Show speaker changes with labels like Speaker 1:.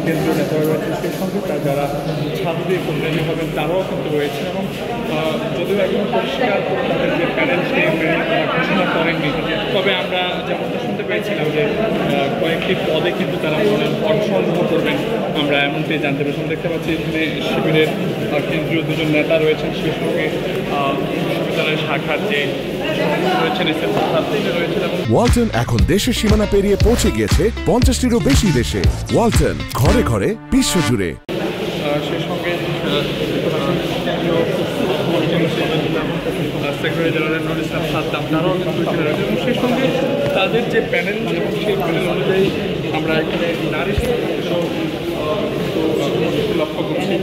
Speaker 1: কেন্দ্রীয় নেতারা রয়েছে, সেই সঙ্গে তার যারা ছাত্রী কল্যাণী হবেন তারাও কিন্তু রয়েছে। এবং যদিও এখন পরিষ্কার করে তাদের যে প্যানেল সেই প্যানেল তারা ঘোষণা করেননি, তবে আমরা যেমনটা শুনতে পেয়েছিলাম যে কয়েকটি পদে কিন্তু তারা পদ সংগ্রহ করবেন, আমরা এমনটাই জানতে পেরেছি। দেখতে পাচ্ছি এখানে শিবিরের কেন্দ্রীয় দুজন নেতা রয়েছেন, সেই সঙ্গে বিশ্ববিদ্যালয়ের শাখার যে রয়েছেন রয়েছেন।
Speaker 2: ওয়ালটন এখন দেশের সীমানা পেরিয়ে পৌঁছে গিয়েছে 50টিরও বেশি দেশে। ওয়ালটন, ঘরে ঘরে বিশ্বজুড়ে।
Speaker 1: সেই সঙ্গে সেক্রেটারি জেনারেল নুরুল ইসলাম সাদ্দাম তারাও কিন্তু এখানে রয়েছে, এবং সেই সঙ্গে তাদের যে প্যানেল এবং সেই প্যানেল অনুযায়ী আমরা এখানে নারী লক্ষ্য করছি।